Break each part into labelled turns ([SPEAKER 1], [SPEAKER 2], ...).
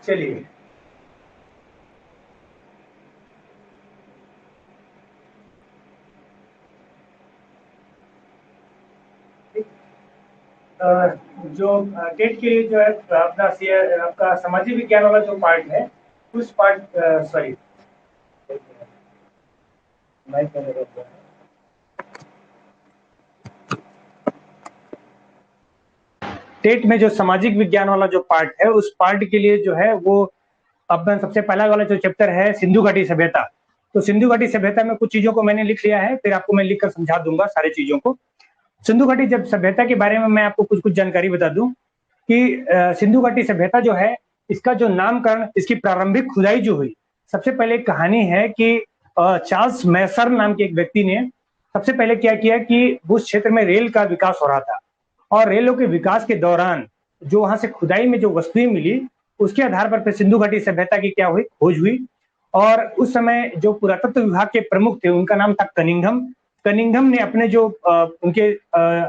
[SPEAKER 1] चलिए। अ, जो टेट के लिए जो है अपना आपका सामाजिक विज्ञान वाला जो पार्ट है, उस पार्ट सॉरी माइक में लगा हुआ है। टेट में जो सामाजिक विज्ञान वाला जो पार्ट है, उस पार्ट के लिए जो है वो अपना सबसे पहला वाला जो चैप्टर है सिंधु घाटी सभ्यता। तो सिंधु घाटी सभ्यता में कुछ चीजों को मैंने लिख लिया है, फिर आपको मैं लिख कर समझा दूंगा सारी चीजों को। सिंधु घाटी जब सभ्यता के बारे में मैं आपको कुछ कुछ जानकारी बता दूं कि सिंधु घाटी सभ्यता जो है, इसका जो नामकरण, इसकी प्रारंभिक खुदाई जो हुई, सबसे पहले कहानी है कि चार्ल्स मैसर नाम के एक व्यक्ति ने सबसे पहले क्या किया कि उस क्षेत्र में रेल का विकास हो रहा था, और रेलों के विकास के दौरान जो वहां से खुदाई में जो वस्तुएं मिली, उसके आधार पर फिर सिंधु घाटी सभ्यता की क्या हुई, खोज हुई। और उस समय जो पुरातत्व विभाग के प्रमुख थे, उनका नाम था कनिंघम। कनिंघम ने अपने जो उनके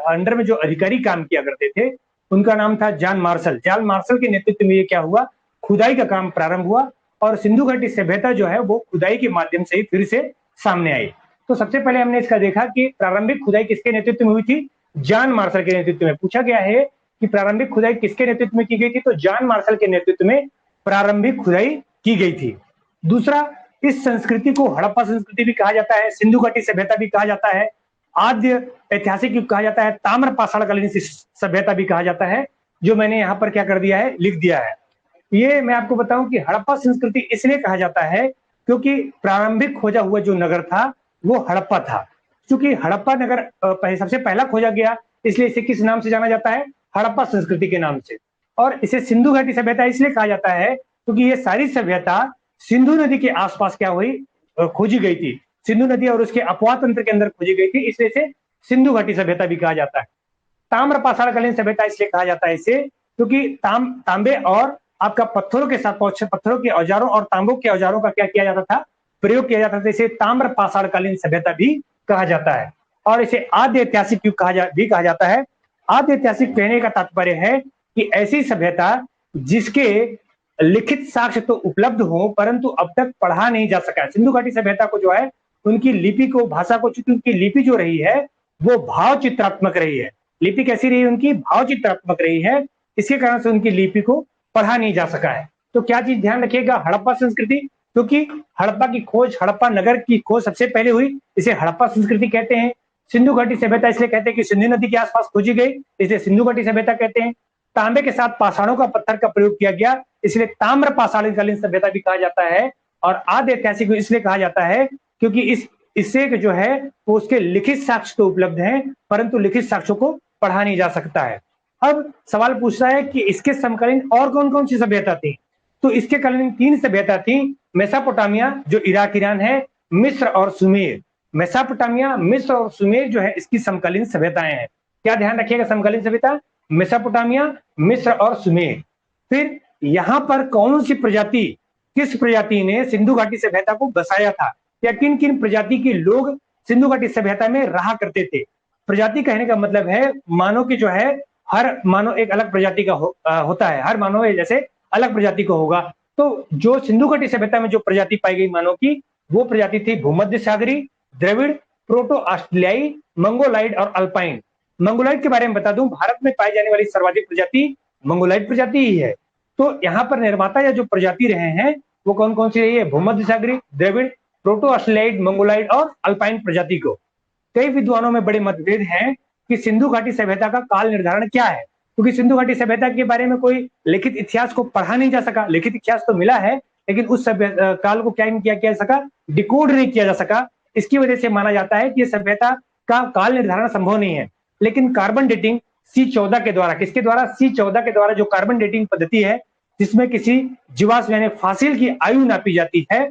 [SPEAKER 1] अंडर में जो अधिकारी काम किया करते थे, उनका नाम था जॉन मार्शल। जॉन मार्शल के नेतृत्व में ये क्या हुआ, खुदाई का काम प्रारंभ हुआ, और सिंधु घाटी सभ्यता जो है वो खुदाई के माध्यम से ही फिर से सामने आई। तो सबसे पहले हमने इसका देखा कि प्रारंभिक खुदाई किसके नेतृत्व में हुई थी, जॉन मार्शल के नेतृत्व में। पूछा गया है कि प्रारंभिक खुदाई किसके नेतृत्व में की गई थी, तो जॉन मार्शल के नेतृत्व में प्रारंभिक खुदाई की गई थी। दूसरा, इस संस्कृति को हड़प्पा संस्कृति भी कहा जाता है, सिंधु घाटी सभ्यता भी कहा जाता है, आद्य ऐतिहासिक युग कहा जाता है, ताम्र पाषाणकालीन सभ्यता भी कहा जाता है, जो मैंने यहाँ पर क्या कर दिया है, लिख दिया है। ये मैं आपको बताऊं कि हड़प्पा संस्कृति इसलिए कहा जाता है क्योंकि प्रारंभिक खोजा हुआ जो नगर था वो हड़प्पा था। क्योंकि हड़प्पा नगर सबसे पहला खोजा गया, इसलिए इसे किस नाम से जाना जाता है, हड़प्पा संस्कृति के नाम से। और इसे सिंधु घाटी सभ्यता इसलिए कहा जाता है क्योंकि ये सारी सभ्यता सिंधु नदी के आसपास क्या हुई, खोजी गई थी। सिंधु नदी और उसके अपवाह तंत्र के अंदर खोजी गई थी, इसलिए इसे सिंधु घाटी सभ्यता भी कहा जाता है। ताम्र पाषाणकालीन सभ्यता इसलिए कहा जाता है इसे क्योंकि तांबे और आपका पत्थरों के साथ, पत्थरों के औजारों और तांबों के औजारों का क्या किया जाता था, प्रयोग किया जाता था। इसे ताम्र पाषाणकालीन सभ्यता भी कहा जाता है, और इसे आद्य ऐतिहासिक युग भी कहा जाता है। आद्य ऐतिहासिक कहने का तात्पर्य है कि ऐसी सभ्यता जिसके लिखित साक्ष्य तो उपलब्ध हो परंतु अब तक पढ़ा नहीं जा सका। सिंधु घाटी सभ्यता को जो है, उनकी लिपि को, भाषा को, चूंकि उनकी लिपि जो रही है वो भाव चित्रात्मक रही है। लिपि कैसी रही, उनकी भाव चित्रात्मक रही है, इसके कारण से उनकी लिपि को पढ़ा नहीं जा सका है। तो क्या चीज ध्यान रखिएगा, हड़प्पा संस्कृति, क्योंकि हड़प्पा की खोज, हड़प्पा नगर की खोज सबसे पहले हुई, इसे हड़प्पा संस्कृति कहते हैं। सिंधु घाटी सभ्यता इसलिए कहते हैं कि सिंधु नदी के आसपास खोजी गई, इसलिए सिंधु घाटी सभ्यता कहते हैं। तांबे के साथ पाषाणों का पत्थर का प्रयोग किया गया, इसलिए ताम्र पाषाणकालीन सभ्यता भी कहा जाता है। और आद्य ऐतिहासिक इसलिए कहा जाता है क्योंकि इससे जो है वो उसके लिखित साक्ष्य तो उपलब्ध हैं परंतु लिखित साक्ष्यों को पढ़ा नहीं जा सकता है। अब सवाल पूछ रहा है कि इसके समकालीन और कौन कौन सी सभ्यता थी, तो इसके कालीन 3 सभ्यता थी। मेसोपोटामिया जो इराक ईरान है, मिस्र और सुमेर। मेसोपोटामिया, मिस्र और सुमेर जो है इसकी समकालीन सभ्यताएं हैं। क्या ध्यान रखिएगा, समकालीन सभ्यता मेसोपोटामिया, मिस्र और सुमेर। फिर यहां पर कौन सी प्रजाति, किस प्रजाति ने सिंधु घाटी सभ्यता को बसाया था, या किन किन प्रजाति के लोग सिंधु घाटी सभ्यता में रहा करते थे। प्रजाति कहने का मतलब है मानव की जो है, हर मानव एक अलग प्रजाति का होता है, हर मानव जैसे अलग प्रजाति का होगा। तो जो सिंधु घाटी सभ्यता में जो प्रजाति पाई गई मानव की, वो प्रजाति थी भूमध्य सागरी, द्रविड़, प्रोटो ऑस्ट्रेलियाई, मंगोलाइड और अल्पाइन। मंगोलाइड के बारे में बता दूं, भारत में पाई जाने वाली सर्वाधिक प्रजाति मंगोलाइड प्रजाति ही है। तो यहाँ पर निर्माता या जो प्रजाति रहे हैं वो कौन कौन सी रही है, भूमध्य सागरी, द्रविड़, प्रोटो ऑस्ट्रेलियाइड, मंगोलाइड और अल्पाइन प्रजाति को। कई विद्वानों में बड़े मतभेद हैं कि सिंधु घाटी सभ्यता का काल निर्धारण क्या है, क्योंकि सिंधु घाटी सभ्यता के बारे में कोई लिखित इतिहास को पढ़ा नहीं जा सका। लिखित इतिहास तो मिला है लेकिन उस काल को क्या नहीं किया जा सका, डिकोड नहीं किया जा सका। इसकी वजह से माना जाता है कि सभ्यता का काल निर्धारण संभव नहीं है। लेकिन कार्बन डेटिंग C14 के द्वारा, किसके द्वारा, C14 के द्वारा जो कार्बन डेटिंग पद्धति है जिसमें किसी जीवाश्म यानी फासिल की आयु नापी जाती है,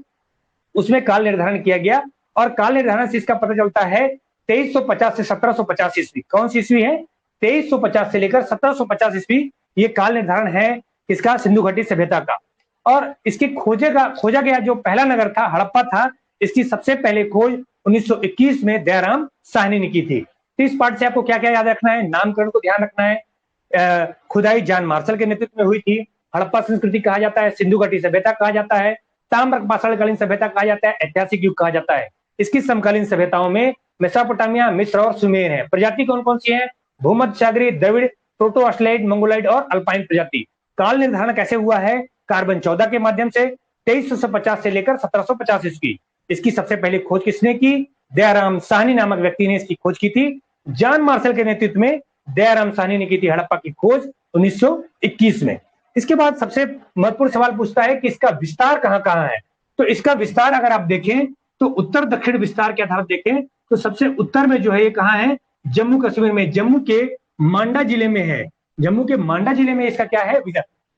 [SPEAKER 1] उसमें काल निर्धारण किया गया। और काल निर्धारण से इसका पता चलता है 2350 से 1750 ईस्वी। कौन सी ईस्वी है, 2350 से लेकर 1750 ईस्वी, ये काल निर्धारण है किसका, सिंधु घाटी सभ्यता का। और इसके खोजा गया जो पहला नगर था, हड़प्पा था, इसकी सबसे पहले खोज 1921 में दयाराम साहनी ने की थी। तो इस पार्ट से आपको क्या क्या याद रखना है, नामकरण को ध्यान रखना है। खुदाई जॉन मार्शल के नेतृत्व में हुई थी। हड़प्पा संस्कृति कहा जाता है, सिंधु घाटी सभ्यता कहा जाता है, ताम्र पाषाणकालीन सभ्यता कहा जाता है, ऐतिहासिक युग कहा जाता है। इसकी समकालीन सभ्यताओं में मेसोपोटामिया, मिस्र और सुमेर है। प्रजाति कौन कौन सी है? भूमध्य सागरीय, द्रविड़, प्रोटो ऑस्ट्रेलाइड, मंगोलाइड और अल्पाइन प्रजाति। काल निर्धारण कैसे हुआ है? कार्बन 14 के माध्यम से 2350 से लेकर 1750 ईस्वी। इसकी सबसे पहले खोज किसने की? दयाराम साहनी नामक व्यक्ति ने इसकी खोज की थी। जॉन मार्शल के नेतृत्व में दयाराम साहनी ने की थी हड़प्पा की खोज 1921 में। इसके बाद सबसे महत्वपूर्ण सवाल पूछता है कि इसका विस्तार कहां कहां है। तो इसका विस्तार अगर आप देखें तो उत्तर दक्षिण विस्तार के आधार देखें तो सबसे उत्तर में जो है ये कहां है? जम्मू कश्मीर में, जम्मू के मांडा जिले में है। जम्मू के मांडा जिले में इसका क्या है?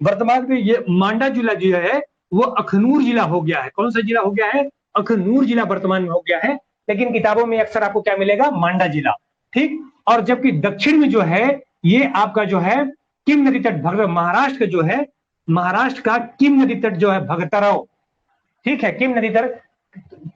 [SPEAKER 1] वर्तमान में ये मांडा जिला जो है वो अखनूर जिला हो गया है। कौन सा जिला हो गया है? अखनूर जिला वर्तमान में हो गया है, लेकिन किताबों में अक्सर आपको क्या मिलेगा? मांडा जिला। ठीक। और जबकि दक्षिण में जो है ये आपका जो है किम नदी तट, महाराष्ट्र का जो है, महाराष्ट्र का किम नदी तट जो है भगतराव, ठीक है, किम नदी तट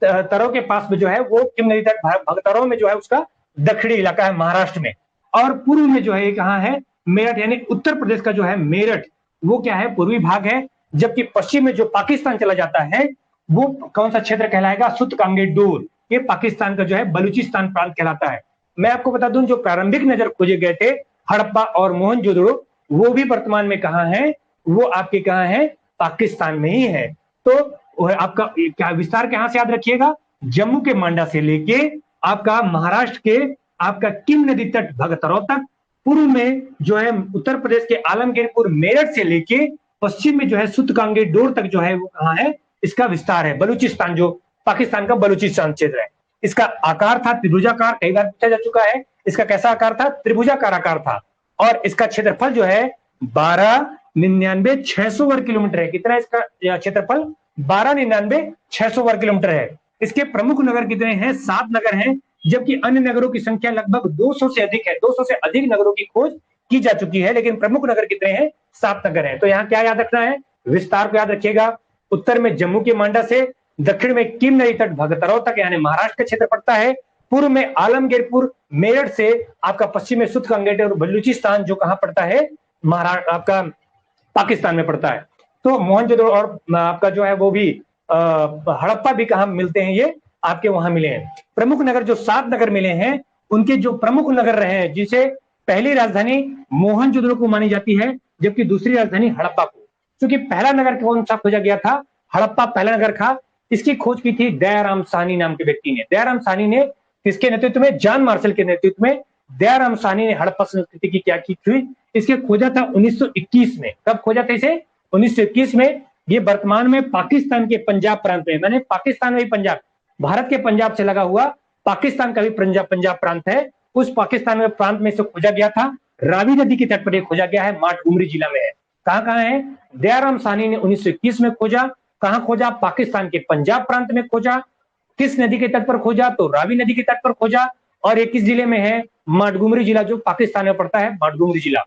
[SPEAKER 1] तरो के पास में जो है वो किम नदी तट भगतराव में जो है उसका दक्षिणी इलाका है महाराष्ट्र में। और पूर्व में जो है ये कहां है? मेरठ, यानी उत्तर प्रदेश का जो है मेरठ वो क्या है? पूर्वी भाग है। जबकि पश्चिम में जो पाकिस्तान चला जाता है वो कौन सा क्षेत्र कहलाएगा? सुत कांगे डोर। ये पाकिस्तान का जो है बलूचिस्तान प्रांत कहलाता है। मैं आपको बता दूं जो प्रारंभिक नजर खोजे गए थे हड़प्पा और मोहनजोदड़ो, वो भी वर्तमान में कहां है? वो आपके कहां है? पाकिस्तान में ही है। तो आपका क्या विस्तार कहां से याद रखिएगा? जम्मू के मांडा से लेके आपका महाराष्ट्र के आपका किम नदी तट भगतराव तक, पूर्व में जो है उत्तर प्रदेश के आलमगीरपुर मेरठ से लेके पश्चिम में जो है सुतकांगे डोर तक जो है वो कहां है? इसका विस्तार है। बलूचिस्तान जो पाकिस्तान का बलूचिस्तान क्षेत्र है। इसका आकार था त्रिभुजाकार, कई बार पूछा जा चुका है। इसका कैसा आकार था? त्रिभुजाकार आकार था। और इसका क्षेत्रफल जो है 12,99,600 वर्ग किलोमीटर है। कितना इसका क्षेत्रफल? 12,99,600 वर्ग किलोमीटर है। इसके प्रमुख नगर कितने हैं? 7 नगर हैं, जबकि अन्य नगरों की संख्या लगभग 200 से अधिक है। 200 से अधिक नगरों की खोज की जा चुकी है, लेकिन प्रमुख नगर कितने हैं? 7 नगर हैं। तो यहाँ क्या याद रखना है? विस्तार को याद रखिएगा। उत्तर में जम्मू के मांडा से, दक्षिण में किम नदी तट भगतराव तक यानी महाराष्ट्र का क्षेत्र पड़ता है। पूर्व में आलमगीरपुर मेरठ से आपका पश्चिम में सुतकांगेट और बलूचिस्तान जो कहां पड़ता है? महाराष्ट्र आपका पाकिस्तान में पड़ता है। तो मोहनजोदड़ो और आपका जो है वो भी हड़प्पा भी कहां मिलते हैं? ये आपके वहां मिले हैं। प्रमुख नगर जो 7 नगर मिले हैं उनके जो प्रमुख नगर रहे हैं, जिसे पहली राजधानी मोहनजोदड़ो को मानी जाती है, जबकि दूसरी राजधानी हड़प्पा को। क्योंकि पहला नगर कौन सा खोजा गया था? हड़प्पा पहला नगर था। इसकी खोज की थी दयाराम साहनी नाम के व्यक्ति ने। दयाराम साहनी ने किसके नेतृत्व में? जॉन मार्शल के नेतृत्व में दयाराम साहनी ने हड़प्पा संस्कृति की क्या की थी? इसके खोजा था 1921 में। कब खोजा था इसे? 1921 में। ये वर्तमान में पाकिस्तान के पंजाब प्रांत में, मैंने पाकिस्तान में पंजाब, भारत के पंजाब से लगा हुआ पाकिस्तान का भी पंजाब प्रांत है, उस पाकिस्तान में प्रांत में से खोजा गया था। रावी नदी के तट पर खोजा गया है, माटगुमरी जिला में है। कहां कहां है? दयाराम साहनी ने 1921 में खोजा। कहां खोजा? पाकिस्तान के पंजाब प्रांत में खोजा। किस नदी के तट पर खोजा? तो रावी नदी के तट पर खोजा। और ये किस जिले में है? माटगुमरी जिला, जो पाकिस्तान में पड़ता है, माटगुमरी जिला।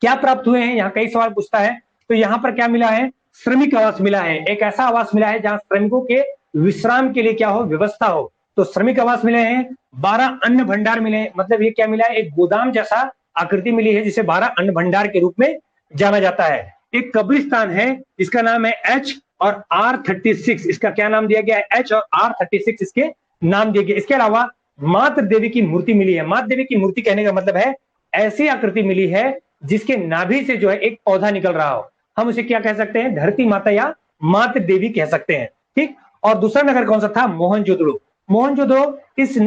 [SPEAKER 1] क्या प्राप्त हुए हैं? यहाँ कई सवाल पूछता है। तो यहाँ पर क्या मिला है? श्रमिक आवास मिला है। एक ऐसा आवास मिला है जहां श्रमिकों के विश्राम के लिए क्या हो? व्यवस्था हो। तो श्रमिक आवास मिले हैं। 12 अन्न भंडार मिले, मतलब ये क्या मिला है? एक गोदाम जैसा आकृति मिली है, जिसे 12 अन्न भंडार के रूप में जाना जाता है। एक कब्रिस्तान है, इसका नाम है H और R36। इसका क्या नाम दिया गया है? H और R36 इसके नाम दिए गए। इसके अलावा मातृ देवी की मूर्ति मिली है। मातृ देवी की मूर्ति कहने का मतलब है ऐसी आकृति मिली है जिसके नाभि से जो है एक पौधा निकल रहा हो। हम उसे क्या कह सकते हैं? धरती माता या मातृ देवी कह सकते हैं। ठीक। और दूसरा नगर कौन सा था? मोहनजोदड़ो। मोहनजोदड़ो इस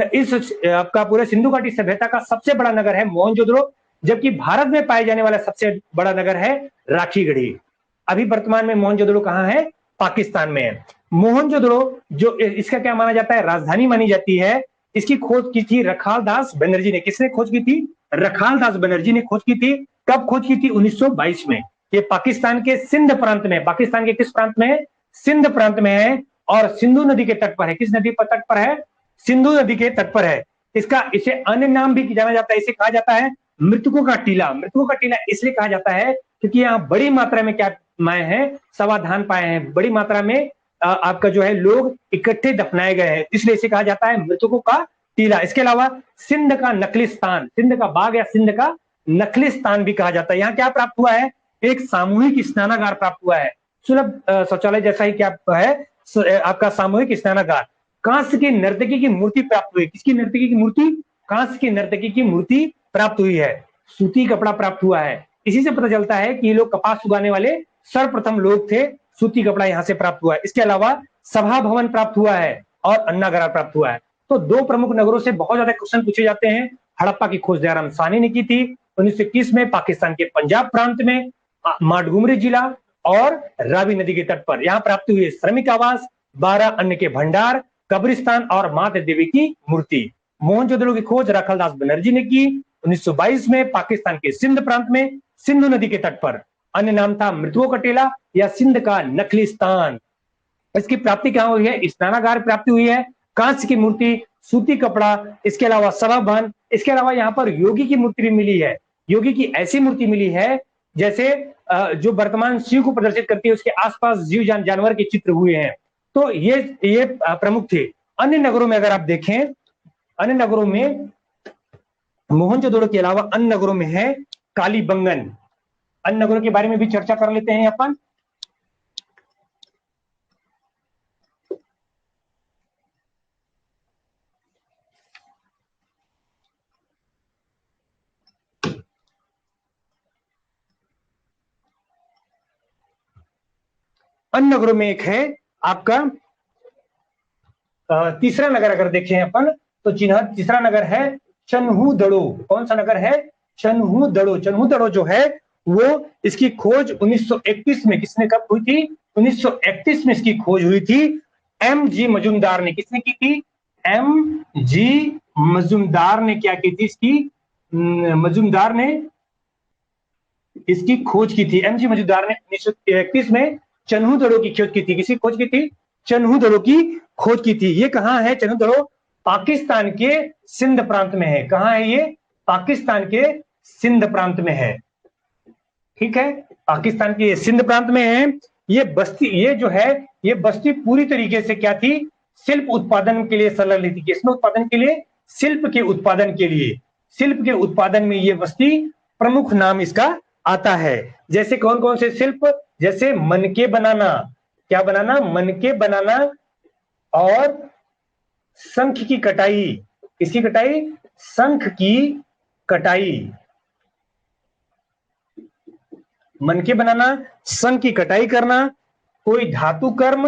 [SPEAKER 1] आपका पूरे सिंधु घाटी सभ्यता का सबसे बड़ा नगर है मोहनजोदड़ो, जबकि भारत में पाए जाने वाला सबसे बड़ा नगर है राखीगढ़ी। अभी वर्तमान में मोहनजोदड़ो कहां है? पाकिस्तान में है। मोहनजोदड़ो जो इसका क्या माना जाता है? राजधानी मानी जाती है। इसकी खोज की थी रखाल दास बनर्जी ने। किसने खोज की थी? रखाल दास बनर्जी ने खोज की थी। कब खोज की थी? 1922 में। ये पाकिस्तान के सिंध प्रांत में, पाकिस्तान के किस प्रांत में है? सिंध प्रांत में है, और सिंधु नदी के तट पर है। किस नदी पर तट पर है? सिंधु नदी के तट पर है। इसे अन्य नाम भी जाना जाता है, इसे कहा जाता है मृतकों का टीला। मृतकों का टीला इसलिए कहा जाता है क्योंकि यहाँ बड़ी मात्रा में क्या पाए हैं? समाधान पाए हैं। बड़ी मात्रा में आपका जो है लोग इकट्ठे दफनाए गए हैं, इसलिए इसे कहा जाता है मृतकों का टीला। इसके अलावा सिंध का नकलिस्तान, सिंध का बाग या सिंध का नकलिस्तान भी कहा जाता है। यहाँ क्या प्राप्त हुआ है? एक सामूहिक स्नानागार प्राप्त हुआ है। सुलभ शौचालय जैसा ही क्या है, आपका सामूहिक स्नानागार। कांस्य की नर्तकी की मूर्ति प्राप्त हुई। किसकी नर्तकी की मूर्ति? कांस्य की नर्तकी की मूर्ति प्राप्त हुई है। सूती कपड़ा प्राप्त हुआ है। इसी से पता चलता है कि ये लोग कपास उगाने वाले सर्वप्रथम लोग थे। सूती कपड़ा यहाँ से प्राप्त हुआ है। इसके अलावा सभा भवन प्राप्त हुआ है और अन्नागार प्राप्त हुआ है। तो दो प्रमुख नगरों से बहुत ज्यादा क्वेश्चन पूछे जाते हैं। हड़प्पा की खोज दयाराम साहनी ने की थी 1921 में, पाकिस्तान के पंजाब प्रांत में माटगुमरी जिला और रावी नदी के तट पर। यहाँ प्राप्त हुए श्रमिक आवास, 12 अन्न के भंडार, कब्रिस्तान और माता देवी की मूर्ति। मोहनजोदड़ो की खोज राखालदास बनर्जी ने की 1922 में, पाकिस्तान के सिंध प्रांत में सिंधु नदी के तट पर। अन्य नाम था मृतुओ कटेला या सिंध का नखलिस्तान। इसकी प्राप्ति कहां हुई है? स्नानागार प्राप्ति हुई है, कांस्य की मूर्ति, सूती कपड़ा, इसके अलावा सभा भवन, इसके अलावा यहाँ पर योगी की मूर्ति भी मिली है। योगी की ऐसी मूर्ति मिली है जैसे जो वर्तमान शिव को प्रदर्शित करती है, उसके आसपास जीव जानवर के चित्र हुए हैं। तो ये प्रमुख थे। अन्य नगरों में अगर आप देखें, अन्य नगरों में मोहनजोदड़ो के अलावा अन्य नगरों में है कालीबंगन। अन्य नगरों के बारे में भी चर्चा कर लेते हैं अपन। अन्य नगरों में एक है आपका तीसरा नगर। अगर देखें अपन तो तीसरा नगर है चन्हूदड़ो। कौन सा नगर है? चन्हूदड़ो। चन्हूदड़ो जो है वो, इसकी खोज 1931 में किसने कब हुई थी? 1931 में इसकी खोज हुई थी। एम जी मजूमदार ने। किसने की थी? एम जी मजूमदार ने क्या की थी? मजूमदार ने इसकी खोज की थी। एम जी मजूमदार ने 1931 में चन्हूदड़ो की खोज की थी। किसी खोज की थी? चन्हूदड़ो की खोज की थी। ये कहां है चन्हूदड़ो? पाकिस्तान के सिंध प्रांत में है। कहां है ये? पाकिस्तान के सिंध प्रांत में है। ठीक है, पाकिस्तान के सिंध प्रांत में है। ये बस्ती, ये जो है, ये बस्ती पूरी तरीके से क्या थी? शिल्प उत्पादन के लिए संलग्न थी। किसमें उत्पादन के लिए? शिल्प के उत्पादन के लिए। शिल्प के उत्पादन में ये बस्ती प्रमुख नाम इसका आता है। जैसे कौन कौन से शिल्प? जैसे मनके बनाना। क्या बनाना? मनके बनाना। और शंख की कटाई। किसकी कटाई? शंख की कटाई। मनके बनाना, शंख की कटाई करना, कोई धातु कर्म,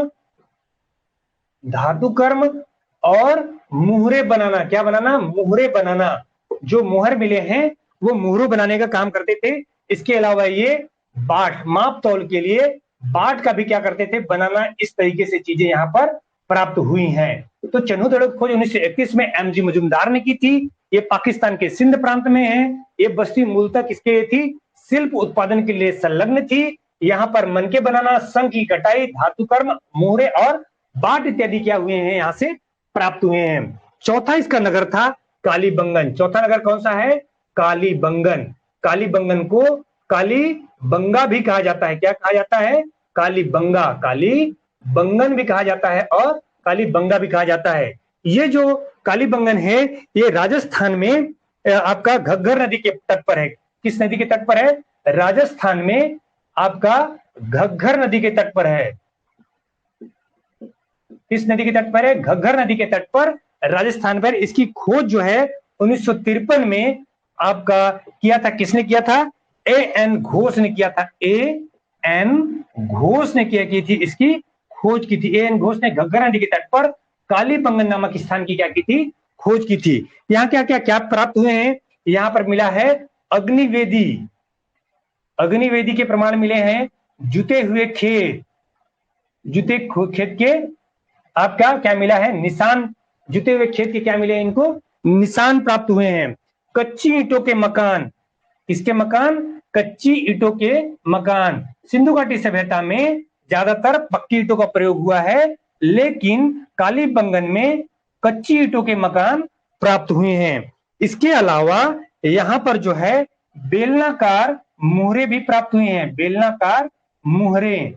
[SPEAKER 1] धातु कर्म और मुहरे बनाना। क्या बनाना? मुहरे बनाना। जो मोहर मिले हैं वो मुहरों बनाने का काम करते थे। इसके अलावा ये बाट, माप तौल के लिए बाट का भी क्या करते थे? बनाना। इस तरीके से चीजें यहाँ पर प्राप्त हुई हैं। तो चन्हूदड़ो की खोज 1931 में एम जी मजूमदार ने की थी। ये पाकिस्तान के सिंध प्रांत में है। ये बस्ती मूलतः किसके लिए थी? शिल्प उत्पादन के लिए संलग्न थी। यहाँ पर मनके बनाना, शंख की कटाई, धातु कर्म, मोहरे और बाट इत्यादि क्या हुए हैं? यहाँ से प्राप्त हुए हैं। चौथा इसका नगर था कालीबंगन। चौथा नगर कौन सा है? कालीबंगन। कालीबंगन को कालीबंगा भी कहा जाता है। क्या कहा जाता है? कालीबंगा, कालीबंगन भी कहा जाता है और कालीबंगा भी कहा जाता है। ये जो कालीबंगन है ये राजस्थान में आपका घग्गर नदी के तट पर है। किस नदी के तट पर है? राजस्थान में आपका घग्गर नदी के तट पर है। किस नदी के तट पर है? घग्गर नदी के तट पर, राजस्थान पर। इसकी खोज जो है 1953 में आपका किया था। किसने किया था? ए एन घोष ने किया था। ए एन घोष ने क्या की थी? इसकी खोज की थी। ए एन घोष ने घग्गर नदी के तट पर कालीबंगन नामक स्थान की क्या की थी? खोज की थी। यहाँ क्या क्या क्या प्राप्त हुए हैं? यहाँ पर मिला है अग्निवेदी। अग्निवेदी के प्रमाण मिले हैं। जुते हुए खेत, जुते खेत के आपका क्या मिला है? निशान। जुते हुए खेत के क्या मिले? इनको निशान प्राप्त हुए हैं। कच्ची ईंटों के मकान। किसके मकान? कच्ची ईंटों के मकान। सिंधु घाटी सभ्यता में ज्यादातर पक्की ईंटों का प्रयोग हुआ है, लेकिन कालीबंगन में कच्ची ईंटों के मकान प्राप्त हुए हैं। इसके अलावा यहां पर जो है बेलनाकार मुहरे भी प्राप्त हुए हैं। बेलनाकार मुहरे,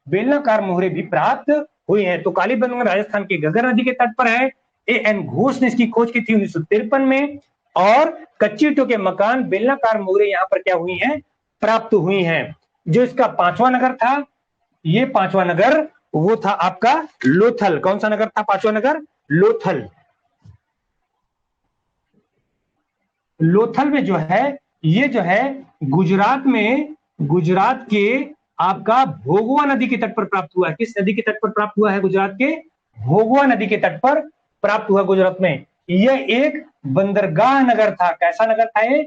[SPEAKER 1] बेलनाकार मुहरे भी प्राप्त हुए हैं। तो कालीबंगन राजस्थान के घग्गर नदी के तट पर है। ए एन घोष ने इसकी खोज की थी 1953 में। और कच्ची ईंटों के मकान, बेलनाकार मोहरे यहाँ पर क्या हुई हैं, प्राप्त हुई हैं। जो इसका पांचवा नगर था, ये पांचवा नगर वो था आपका लोथल। कौन सा नगर था पांचवा नगर? लोथल। लोथल में जो है, ये जो है गुजरात में, गुजरात के आपका भोगवा नदी के तट पर प्राप्त हुआ है। किस नदी के तट पर प्राप्त हुआ है? गुजरात के भोगवा नदी के तट पर प्राप्त हुआ गुजरात में। यह एक बंदरगाह नगर था। कैसा नगर था ये?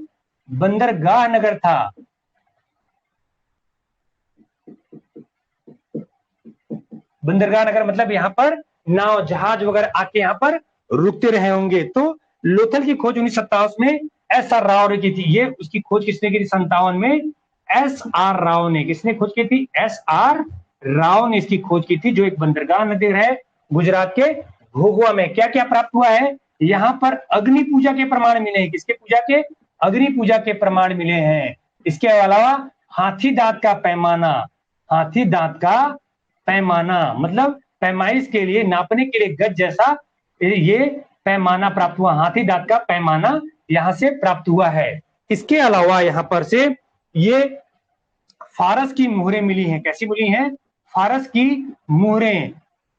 [SPEAKER 1] बंदरगाह नगर था। बंदरगाह नगर मतलब यहाँ पर नाव जहाज वगैरह आके यहाँ पर रुकते रहे होंगे। तो लोथल की खोज 1957 में एस.आर. राव ने की थी। ये उसकी खोज किसने की थी? 57 में एस.आर. राव ने। किसने खोज की थी? एस.आर. राव ने इसकी खोज की थी, जो एक बंदरगाह नगर है गुजरात के भोगवा में। क्या क्या प्राप्त हुआ है? यहाँ पर अग्नि पूजा के प्रमाण मिले हैं। किसके पूजा के? अग्नि पूजा के प्रमाण मिले हैं। इसके अलावा हाथी दांत का पैमाना, हाथी दांत का पैमाना मतलब पैमाइश के लिए, नापने के लिए गज जैसा ये पैमाना प्राप्त हुआ। हाथी दांत का पैमाना यहां से प्राप्त हुआ है। इसके अलावा यहां पर से ये फारस की मुहरें मिली हैं। कैसी मिली हैं? फारस की मुहरें,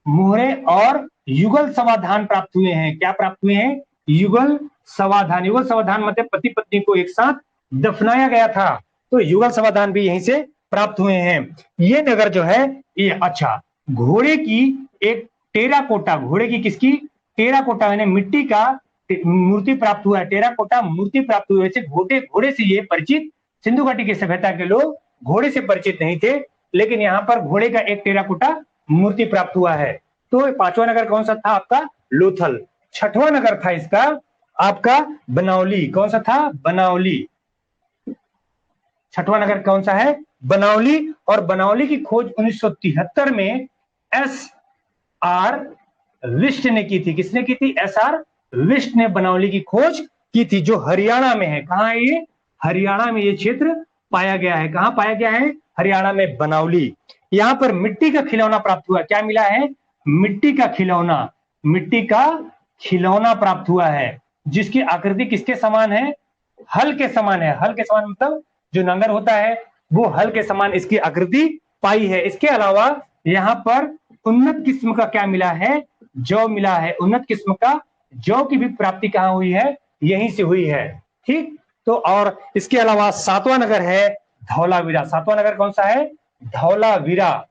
[SPEAKER 1] मुहरें और युगल समाधान प्राप्त हुए हैं। क्या प्राप्त हुए हैं? युगल समाधान। युगल समाधान मतलब पति पत्नी को एक साथ दफनाया गया था, तो युगल समाधान भी यहीं से प्राप्त हुए हैं। ये नगर जो है ये, अच्छा, घोड़े की एक टेराकोटा, घोड़े की किसकी? टेराकोटा यानी मिट्टी का मूर्ति प्राप्त हुआ है। टेराकोटा मूर्ति प्राप्त हुई है। घोड़े से ये परिचित, सिंधु घाटी की सभ्यता के लोग घोड़े से परिचित नहीं थे, लेकिन यहाँ पर घोड़े का एक टेराकोटा मूर्ति प्राप्त हुआ है। तो पांचवा नगर कौन सा था आपका? लोथल। छठवां नगर था इसका आपका बनावली। कौन सा था? बनावली। छठवां नगर कौन सा है? बनावली। और बनावली की खोज 1973 में एस.आर. विष्ट ने की थी। किसने की थी? एस.आर. विष्ट ने बनावली की खोज की थी, जो हरियाणा में है। कहां है ये? हरियाणा में ये क्षेत्र पाया गया है। कहां पाया गया है? हरियाणा में, बनावली। यहां पर मिट्टी का खिलौना प्राप्त हुआ। क्या मिला है? मिट्टी का खिलौना। मिट्टी का खिलौना प्राप्त हुआ है, जिसकी आकृति किसके समान है? हल के समान है। हल के समान मतलब जो नंगर होता है वो हल के समान इसकी आकृति पाई है। इसके अलावा यहाँ पर उन्नत किस्म का क्या मिला है? जौ मिला है। उन्नत किस्म का जौ की भी प्राप्ति कहां हुई है? यहीं से हुई है। ठीक, तो और इसके अलावा सातवां नगर है धौलावीरा। सातवां नगर कौन सा है? धौलावीरा।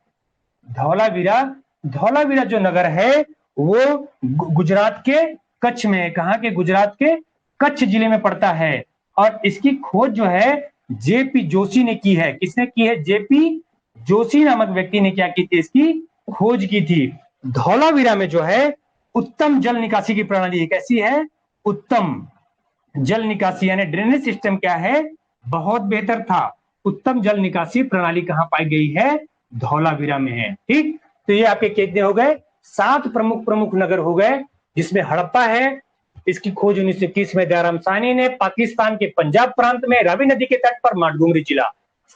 [SPEAKER 1] धौलावीरा, धौलावीरा जो नगर है वो गुजरात के कच्छ में है। कहां के? गुजरात के कच्छ जिले में पड़ता है। और इसकी खोज जो है जेपी जोशी ने की है। किसने की है? जेपी जोशी नामक व्यक्ति ने क्या की थी? इसकी खोज की थी। धौलावीरा में जो है उत्तम जल निकासी की प्रणाली है। कैसी है? उत्तम जल निकासी, यानी ड्रेनेज सिस्टम क्या है? बहुत बेहतर था। उत्तम जल निकासी प्रणाली कहां पाई गई है? धौलावीरा में है। ठीक, तो ये आपके कितने हो गए? 7 प्रमुख प्रमुख नगर हो गए, जिसमें हड़प्पा है। इसकी खोज 1921 में दयाराम साहनी ने पाकिस्तान के पंजाब प्रांत में रावी नदी के तट पर माटगुमरी जिला।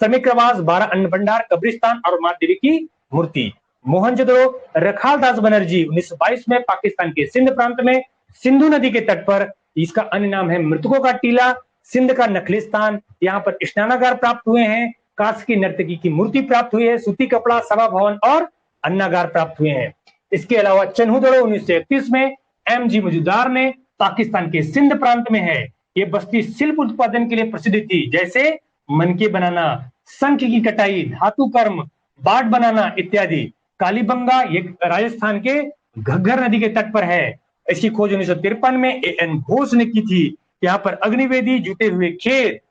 [SPEAKER 1] श्रमिक आवास, 12 अन्न भंडार, कब्रिस्तान और मां देवी की मूर्ति। मोहनजोदड़ो, रखालदास बनर्जी 1922 में पाकिस्तान के सिंध प्रांत में सिंधु नदी के तट पर। इसका अन्य नाम है मृतकों का टीला, सिंध का नखलिस्तान। यहाँ पर स्नानागार प्राप्त हुए हैं। काश की नर्तकी की मूर्ति प्राप्त हुई है। सूती कपड़ा, सभा भवन और अन्नागार प्राप्त हुए हैं। इसके अलावा चन्हूदड़ो 1931 में एम.जी. मजुमदार ने पाकिस्तान के सिंध प्रांत में है। ये बस्ती शिल्प उत्पादन के लिए प्रसिद्ध थी, जैसे मनके बनाना, शंख की कटाई, धातु कर्म, बाट बनाना इत्यादि। कालीबंगा ये राजस्थान के घग्गर नदी के तट पर है। इसकी खोज 1953 में ए.एन. घोष ने की थी। यहाँ पर अग्निवेदी, जुटे हुए खेत,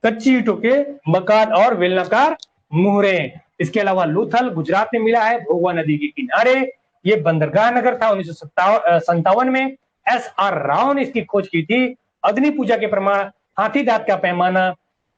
[SPEAKER 1] कच्ची ईंटों के मकान और बेलनाकार मुहरे। इसके अलावा लोथल गुजरात में मिला है, भोगवा नदी के किनारे। ये बंदरगाह नगर था। 1957 में एस.आर. राव ने इसकी खोज की थी। अग्नि पूजा के प्रमाण, हाथी दांत का पैमाना,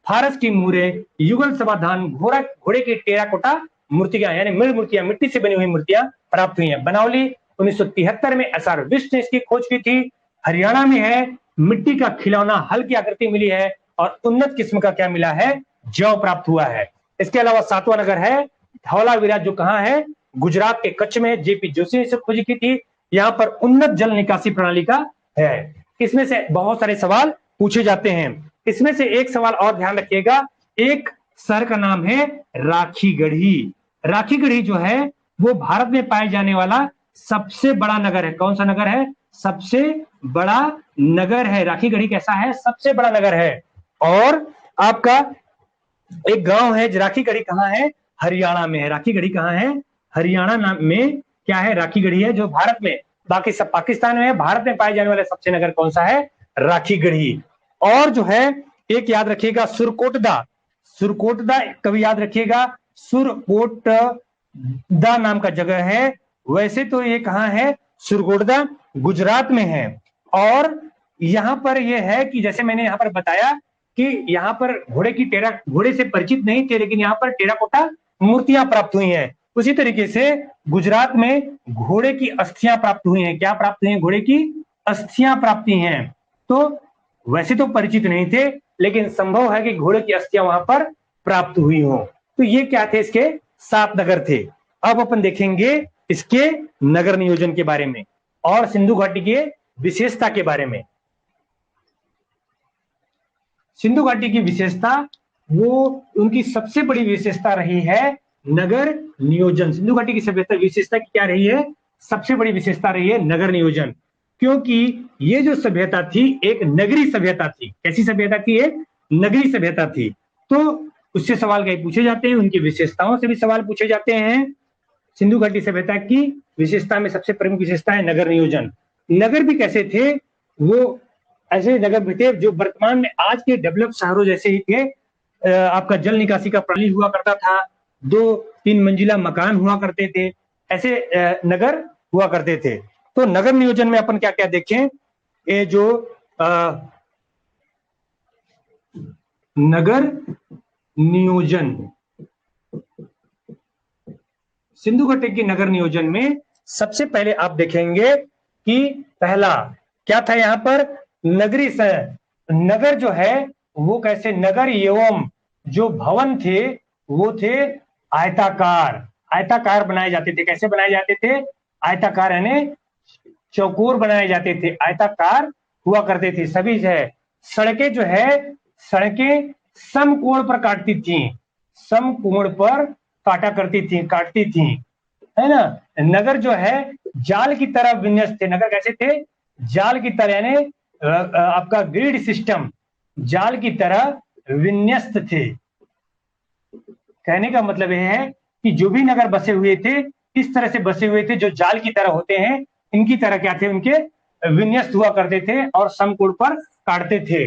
[SPEAKER 1] फारस की मुहरें, युगल समाधान, घोड़े की टेराकोटा मूर्तियां यानी मृग मूर्तियां, मिट्टी से बनी हुई मूर्तियां प्राप्त हुई हैं। बनावली 1973 में एस.आर. विष्ट ने इसकी खोज की थी। हरियाणा में है। मिट्टी का खिलौना, हल की आकृति मिली है और उन्नत किस्म का क्या मिला है? जौ प्राप्त हुआ है। इसके अलावा सातवां नगर है धौलावीरा, जो कहां है? गुजरात के कच्छ में। जेपी जोशी ने इसे खोज की थी। यहाँ पर उन्नत जल निकासी प्रणाली का है। इसमें से बहुत सारे सवाल पूछे जाते हैं। इसमें से एक सवाल और ध्यान रखिएगा, एक शहर का नाम है राखीगढ़ी। राखीगढ़ी जो है वो भारत में पाए जाने वाला सबसे बड़ा नगर है। कौन सा नगर है? सबसे बड़ा नगर है राखीगढ़ी। कैसा है? सबसे बड़ा नगर है। और आपका एक गांव है राखीगढ़ी, कहां है? हरियाणा में है। राखीगढ़ी कहां है? हरियाणा नाम में क्या है? राखीगढ़ी है, जो भारत में, बाकी सब पाकिस्तान में है। भारत में पाए जाने वाला सबसे नगर कौन सा है? राखीगढ़ी। और जो है एक याद रखिएगा, सुरकोटदा। सुरकोटदा कभी याद रखिएगा, सुरकोटदा नाम का जगह है। वैसे तो ये कहां है? सुरकोटदा गुजरात में है। और यहां पर यह है कि जैसे मैंने यहां पर बताया कि यहाँ पर घोड़े से परिचित नहीं थे, लेकिन यहाँ पर टेराकोटा मूर्तियां प्राप्त हुई हैं। उसी तरीके से गुजरात में घोड़े की अस्थियां प्राप्त हुई हैं। क्या प्राप्त हुई हैं? घोड़े की अस्थियां प्राप्त हुई हैं। तो वैसे तो परिचित नहीं थे, लेकिन संभव है कि घोड़े की अस्थियां वहां पर प्राप्त हुई हो। तो ये क्या थे? इसके 7 नगर थे। अब अपन देखेंगे इसके नगर नियोजन के बारे में और सिंधु घाटी के विशेषता के बारे में। सिंधु घाटी की विशेषता, वो उनकी सबसे बड़ी विशेषता रही है नगर नियोजन। सिंधु घाटी की सभ्यता विशेषता क्या रही है? सबसे बड़ी विशेषता रही है नगर नियोजन। क्योंकि ये जो सभ्यता थी एक नगरी सभ्यता थी। कैसी सभ्यता थी? एक नगरी सभ्यता थी। तो उससे सवाल कई पूछे जाते हैं, उनकी विशेषताओं से भी सवाल पूछे जाते हैं। सिंधु घाटी सभ्यता की विशेषता में सबसे प्रमुख विशेषता है नगर नियोजन। नगर भी कैसे थे? वो ऐसे नगर भी थे जो वर्तमान में आज के डेवलप शहरों जैसे ही थे। आपका जल निकासी का प्रणाली हुआ करता था, 2-3 मंजिला मकान हुआ करते थे, ऐसे नगर हुआ करते थे। तो नगर नियोजन में अपन क्या क्या देखें? ये जो नगर नियोजन, सिंधु घाटी के नगर नियोजन में सबसे पहले आप देखेंगे कि पहला क्या था? यहां पर नगरी से नगर जो है वो कैसे, नगर एवं जो भवन थे वो थे आयताकार। आयताकार बनाए जाते थे। कैसे बनाए जाते थे? आयताकार यानी चौकोर बनाए जाते थे, आयताकार हुआ करते थे सभी। जो है सड़कें जो है, सड़कें समकोण पर काटती थी, समकोण पर काटती थी, है ना। नगर जो है जाल की तरह विन्यस्त थे। नगर कैसे थे? जाल की तरह, यानी आपका ग्रिड सिस्टम जाल की तरह विन्यस्त थे। कहने का मतलब यह है कि जो भी नगर बसे हुए थे इस तरह से बसे हुए थे, जो जाल की तरह होते हैं, इनकी तरह क्या थे? उनके विन्यस्त हुआ करते थे और समकोण पर काटते थे।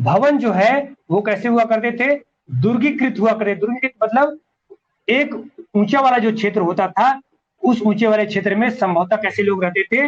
[SPEAKER 1] भवन जो है वो कैसे हुआ करते थे? दुर्गीकृत हुआ करते। दुर्गीकृत मतलब एक ऊंचा वाला जो क्षेत्र होता था, उस ऊंचे वाले क्षेत्र में संभवतः कैसे लोग रहते थे?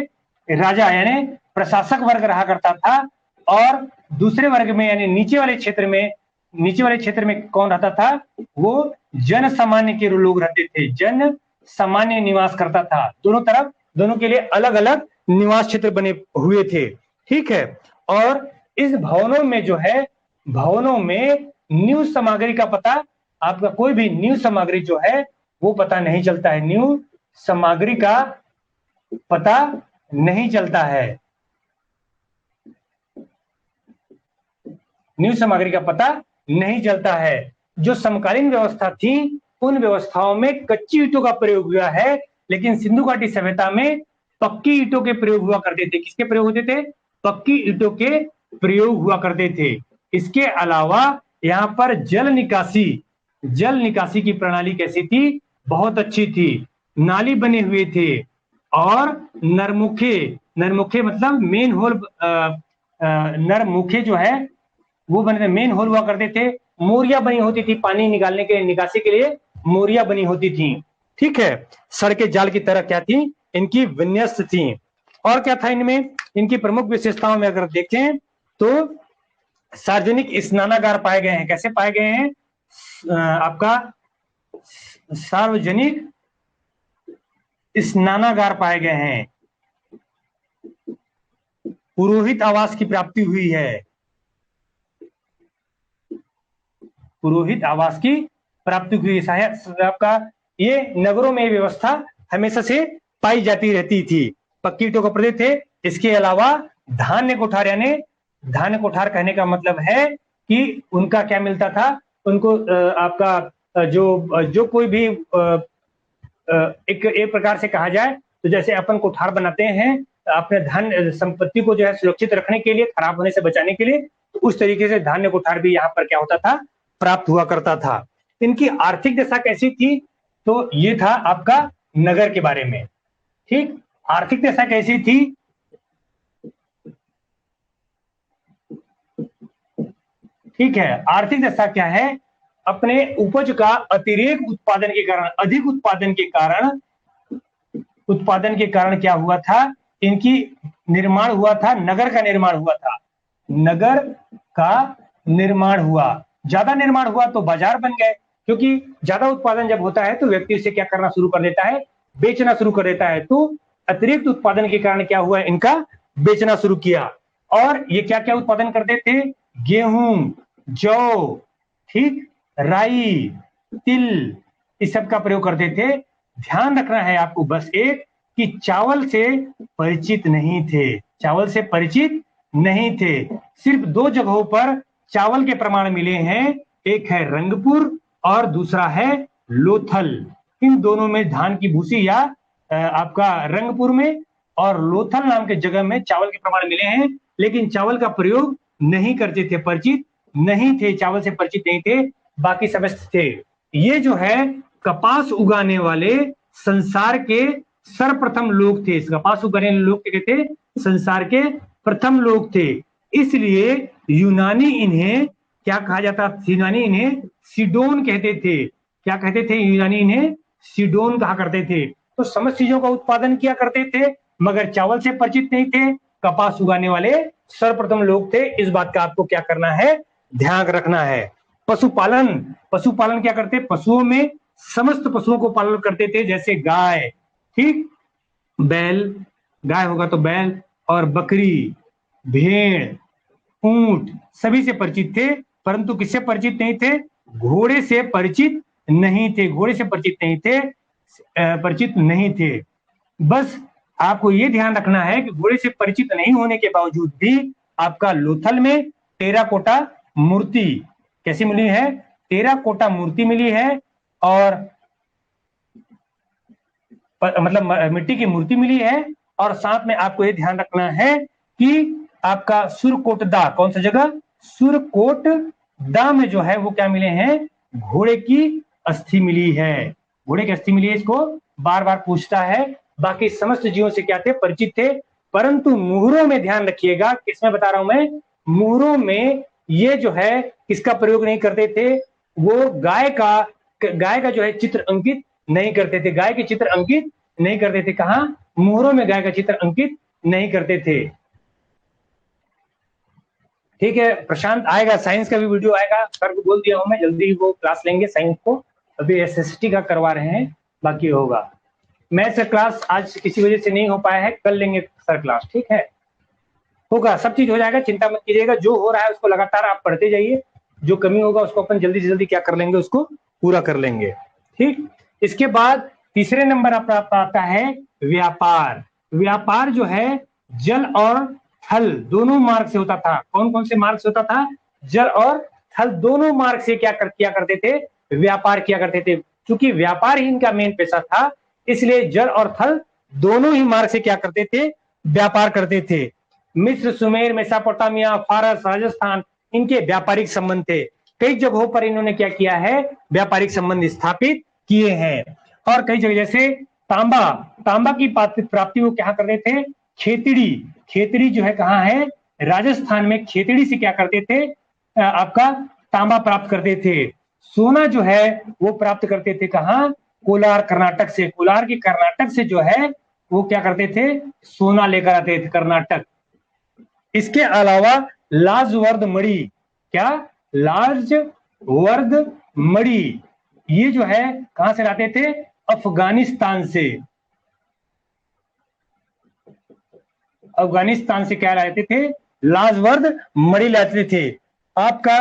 [SPEAKER 1] राजा यानी प्रशासक वर्ग रहा करता था। और दूसरे वर्ग में यानी नीचे वाले क्षेत्र में कौन रहता था? वो जन सामान्य के लोग रहते थे। जन सामान्य निवास करता था। दोनों तरफ, दोनों के लिए अलग अलग निवास क्षेत्र बने हुए थे। ठीक है। और इस भवनों में जो है, भवनों में न्यू सामग्री का पता, आपका कोई भी न्यू सामग्री जो है वो पता नहीं चलता है। न्यू सामग्री का पता नहीं चलता है। न्यू सामग्री का पता नहीं चलता है। जो समकालीन व्यवस्था थी उन व्यवस्थाओं में कच्ची ईंटों का प्रयोग हुआ है, लेकिन सिंधु घाटी सभ्यता में पक्की ईंटों के प्रयोग हुआ करते थे। किसके प्रयोग होते थे? पक्की ईंटों के प्रयोग हुआ करते थे। इसके अलावा यहाँ पर जल निकासी की प्रणाली कैसी थी? बहुत अच्छी थी। नाली बने हुए थे और नरमुखे मतलब मेन होल, नरमुखे जो है वो बने थे, मेन होल हुआ करते थे। मोरिया बनी होती थी पानी निकालने के, निकासी के लिए मोरिया बनी होती थी। ठीक है। सड़कें जाल की तरह क्या थी? इनकी विन्यस्त थी। और क्या था इनमें? इनकी प्रमुख विशेषताओं में अगर देखें तो सार्वजनिक स्नानागार पाए गए हैं। कैसे पाए गए हैं? आपका सार्वजनिक स्नानागार पाए गए हैं। पुरोहित आवास की प्राप्ति हुई है। पुरोहित आवास की प्राप्ति हुई है। आपका ये नगरों में व्यवस्था हमेशा से पाई जाती रहती थी। पक्की ईंटों का प्रदेश थे। इसके अलावा धान्य कोठार यानी धान्य कोठार कहने का मतलब है कि उनका क्या मिलता था, उनको आपका जो कोई भी एक प्रकार से कहा जाए तो जैसे अपन कोठार बनाते हैं अपने धन संपत्ति को जो है सुरक्षित रखने के लिए, खराब होने से बचाने के लिए, तो उस तरीके से धान्य कोठार भी यहाँ पर क्या होता था, प्राप्त हुआ करता था। इनकी आर्थिक दशा कैसी थी, तो ये था आपका नगर के बारे में। ठीक, आर्थिक दशा कैसी थी, ठीक है, आर्थिक दशा क्या है, अपने उपज का अतिरिक्त उत्पादन के कारण, अधिक उत्पादन के कारण क्या हुआ था, इनकी निर्माण हुआ था, नगर का निर्माण हुआ था, नगर का निर्माण हुआ, ज्यादा निर्माण हुआ तो बाजार बन गए, क्योंकि ज्यादा उत्पादन जब होता है तो व्यक्ति उसे क्या करना शुरू कर देता है, बेचना शुरू कर देता है। तो अतिरिक्त उत्पादन के कारण क्या हुआ, इनका बेचना शुरू किया। और ये क्या क्या उत्पादन करते थे, गेहूं, जौ, ठीक, राई, तिल, इस सब का प्रयोग करते थे। ध्यान रखना है आपको बस एक, कि चावल से परिचित नहीं थे, चावल से परिचित नहीं थे। सिर्फ दो जगहों पर चावल के प्रमाण मिले हैं, एक है रंगपुर और दूसरा है लोथल। इन दोनों में धान की भूसी या आपका रंगपुर में और लोथल नाम के जगह में चावल के प्रमाण मिले हैं, लेकिन चावल का प्रयोग नहीं करते थे, परिचित नहीं थे, चावल से परिचित नहीं थे, बाकी सब थे। ये जो है कपास उगाने वाले संसार के सर्वप्रथम लोग थे, कपास उगाने वाले लोग क्या थे, संसार के प्रथम लोग थे। इसलिए यूनानी इन्हें क्या कहा जाता, यूनानी इन्हें सिडोन कहते थे। क्या कहते थे, यूनानी इन्हें सिडोन कहा करते थे। तो समस्त चीजों का उत्पादन किया करते थे, मगर चावल से परिचित नहीं थे, कपास उगाने वाले सर्वप्रथम लोग थे। इस बात का आपको क्या करना है, ध्यान रखना है। पशुपालन, पशुपालन क्या करते, पशुओं में समस्त पशुओं को पालन करते थे, जैसे गाय, ठीक, बैल, गाय होगा तो बैल, और बकरी, भेड़, ऊंट, सभी से परिचित थे। परंतु किससे परिचित नहीं थे, घोड़े से परिचित नहीं थे, घोड़े से परिचित नहीं थे, परिचित नहीं थे। बस आपको ये ध्यान रखना है कि घोड़े से परिचित नहीं होने के बावजूद भी आपका लोथल में टेराकोटा मूर्ति कैसी मिली है, टेराकोटा मूर्ति मिली है, और मतलब मिट्टी की मूर्ति मिली है। और साथ में आपको ये ध्यान रखना है कि आपका सुरकोटदा, कौन सा जगह, सुरकोटदा में जो है वो क्या मिले हैं, घोड़े की अस्थि मिली है, घोड़े की अस्थि मिली है। इसको बार बार पूछता है। बाकी समस्त जीवों से क्या थे, परिचित थे। परंतु मुहरों में ध्यान रखिएगा, किसमें बता रहा हूं मैं, मुहरों में ये जो है किसका प्रयोग नहीं करते थे, वो गाय का जो है चित्र अंकित नहीं करते थे, गाय के चित्र अंकित नहीं करते थे। कहां, मुहरों में गाय का चित्र अंकित नहीं करते थे। ठीक है, प्रशांत आएगा, साइंस का भी वीडियो आएगा, सर को बोल दिया हूं मैं, जल्दी ही वो क्लास लेंगे साइंस को, अभी एसएसटी का करवा रहे हैं, बाकी होगा। मैथ्स का क्लास आज किसी वजह से नहीं हो पाया है, कल लेंगे सर क्लास, ठीक है, होगा, सब चीज हो जाएगा, चिंता मत कीजिएगा। जो हो रहा है उसको लगातार आप पढ़ते जाइए, जो कमी होगा उसको अपन जल्दी से जल्दी क्या कर लेंगे, उसको पूरा कर लेंगे। ठीक, इसके बाद तीसरे नंबर आपका आता है व्यापार। व्यापार जो है जल और थल दोनों मार्ग से होता था। कौन कौन से मार्ग से होता था, जल और थल दोनों मार्ग से किया करते थे, व्यापार किया करते थे। क्योंकि व्यापार ही इनका मेन पेशा था, इसलिए जल और थल दोनों ही मार्ग से क्या करते थे, व्यापार करते थे। मिस्र, सुमेर, मेसोपोटामिया, फारस, राजस्थान, इनके व्यापारिक संबंध थे। कई जगहों पर इन्होंने क्या किया है, व्यापारिक संबंध स्थापित किए हैं। और कई जगह जैसे तांबा की प्राप्ति वो क्या करते थे, खेतड़ी जो है कहाँ है, राजस्थान में खेतड़ी से क्या करते थे, आपका तांबा प्राप्त करते थे। सोना जो है वो प्राप्त करते थे कहाँ, कोलार, कर्नाटक से। कोलार की कर्नाटक से जो है वो क्या करते थे, सोना लेकर आते थे कर्नाटक। इसके अलावा लाजवर्द मणि, क्या, लाजवर्द मणि, ये जो है कहां से लाते थे, अफगानिस्तान से। अफगानिस्तान से क्या लाते थे, लाजवर्द मणि लाते थे। आपका